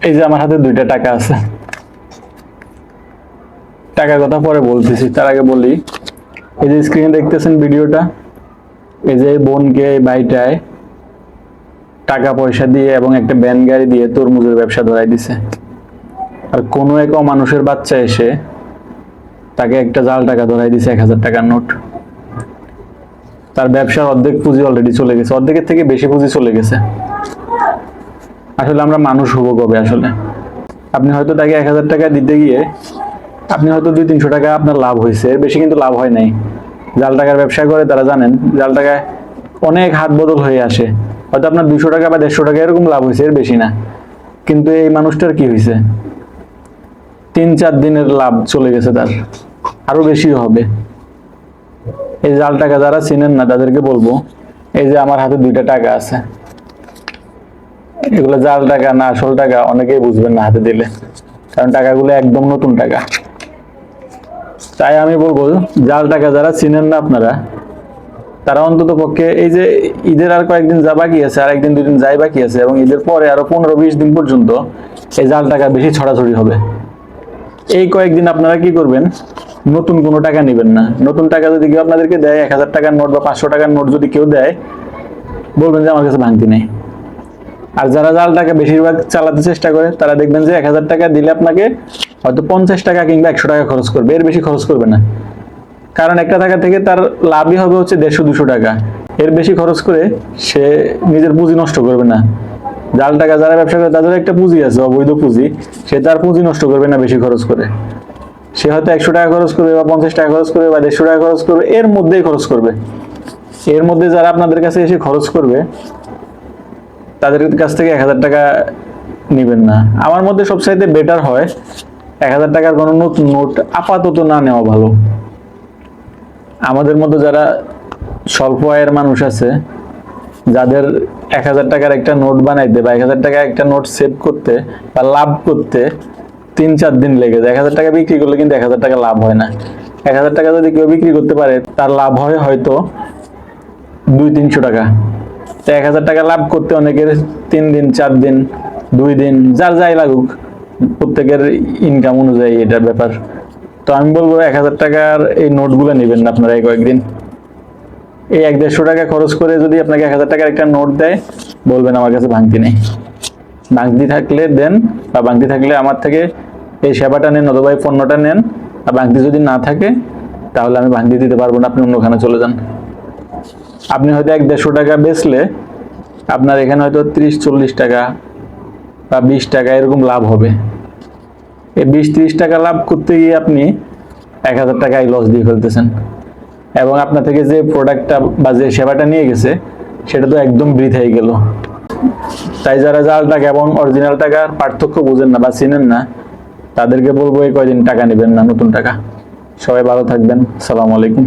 এই যে আমার হাতে 2টা টাকা আছে, টাকার কথা পরে বলতেছি, তার আগে বলি এই যে স্ক্রিনে দেখতেছেন ভিডিওটা, এই যে বোনকে ভাইটায় টাকা পয়সা দিয়ে এবং একটা ভ্যান গাড়ি দিয়ে তরমুজের ব্যবসা ধরাই দিছে। আর কোনো এক মানুষের বাচ্চা এসে তাকে একটা জাল টাকা ধরাই দিছে 1000 টাকার নোট। তার ব্যবসার অর্ধেক পুঁজি অলরেডি চলে গেছে, অর্ধেকের থেকে বেশি পুঁজি চলে গেছে। আসলে আমরা মানুষ হবো কবে? আসলে আপনি হয়তো তাকে 1000 টাকা দিতে গিয়ে আপনি হয়তো 200-300 টাকা আপনার লাভ হয়েছে, এর বেশি কিন্তু লাভ হয় নাই। জাল টাকার ব্যবসা করে তারা জানেন জাল টাকায় অনেক হাত বদল হয়ে আসে, হয়তো আপনার 200 টাকা বা 150 টাকা এরকম লাভ হয়েছে, এর বেশি না। কিন্তু এই মানুষটার কি হয়েছে? 3-4 দিনের লাভ চলে গেছে, তার আরো বেশিও হবে। এই জাল টাকা যারা চিনেন না তাদেরকে বলবো, এই যে আমার হাতে 2টা টাকা আছে, এগুলো জাল টাকা না আসল টাকা অনেকেই বুঝবেন না হাতে দিলে, কারণ টাকাগুলো একদম নতুন টাকা। তাই আমি বলবো জাল টাকা যারা চিনেন না আপনারা, তারা অন্তত পক্ষে এই যে ঈদের আর কয়েকদিন যা বাকি আছে, আর 1-2 দিন যাই বাকি আছে, এবং ঈদের পরে আরো 15-20 দিন পর্যন্ত এই জাল টাকা বেশি ছড়াছড়ি হবে। এই কয়েকদিন আপনারা কি করবেন? নতুন কোনো টাকা নেবেন না। নতুন টাকা যদি কেউ আপনাদেরকে দেয়, 1000 টাকার নোট বা 500 টাকার নোট যদি কেউ দেয়, বলবেন যে আমার কাছে ভাঙতি নেই। আর যারা জাল টাকা বেশিরভাগ চালাতে চেষ্টা করে, তারা দেখবেন যে 1000 টাকা দিলে আপনাকে হয়তো 50 টাকা কিংবা 100 টাকা খরচ করবে, এর বেশি খরচ করবে না। কারণ একটা টাকা থেকে তার লাভই হবে হচ্ছে 150-200 টাকা। এর বেশি খরচ করে সে নিজের পুঁজি নষ্ট করবে না। জাল টাকা যারা ব্যবসা করে তাদের একটা পুঁজি আছে, অবৈধ পুঁজি, সে তার পুঁজি নষ্ট করবে না বেশি খরচ করে। সে হয়তো 100 টাকা খরচ করবে বা 50 টাকা খরচ করবে বা 150 টাকা খরচ করবে, এর মধ্যেই খরচ করবে। এর মধ্যে যারা আপনাদের কাছে এসে খরচ করবে তাদের কাছ থেকে 1000 টাকা নেবেন না। আমার মধ্যে সবচাইতে বেটার হয় 1000 টাকার কোনো নতুন নোট আপাতত না নেওয়া ভালো। আমাদের মধ্যে যারা স্বল্প আয়ের মানুষ আছে, যাদের 1000 টাকার একটা নোট বানাইতে বা 1000 টাকা একটা নোট সেভ করতে বা লাভ করতে 3-4 দিন লেগে যায়, 1000 টাকা বিক্রি করলে কিন্তু 1000 টাকা লাভ হয় না। 1000 টাকা যদি কেউ বিক্রি করতে পারে, তার লাভ হয় হয়তো 200-300 টাকা। তো 1000 টাকা লাভ করতে অনেকের 3 দিন, 4 দিন, 2 দিন, যার যাই লাগুক, প্রত্যেকের ইনকাম অনুযায়ী এটার ব্যাপার। তো আমি বলবো 1000 টাকার এই নোটগুলো নেবেন না আপনারা এই কয়েকদিন। এই 100-150 টাকা খরচ করে যদি আপনাকে 1000 টাকার একটা নোট দেয়, বলবেন আমার কাছে ভাঙতি নেই। ভাঙতি থাকলে দেন, বা ভাঙতি থাকলে আমার থেকে এই সেবাটা নেন অথবা এই পণ্যটা নেন। আর ভাঙতি যদি না থাকে তাহলে আমি ভাঙতি দিতে পারবো না, আপনি অন্যখানে চলে যান। আপনি হয়তো 100-150 টাকা বেচলে আপনার এখানে হয়তো 30-40 টাকা বা 20 টাকা এরকম লাভ হবে। এই 20-30 টাকা লাভ করতে গিয়ে আপনি 1000 টাকায় লস দিয়ে ফেলতেছেন, এবং আপনার থেকে যে প্রোডাক্টটা বা যে সেবাটা নিয়ে গেছে সেটা তো একদম বৃথাই গেল। তাই যারা জাল টাকা এবং অরিজিনাল টাকার পার্থক্য বুঝেন না বা চিনেন না, তাদেরকে বলবো এই কয়দিন টাকা নেবেন না, নতুন টাকা। সবাই ভালো থাকবেন। আসসালামু আলাইকুম।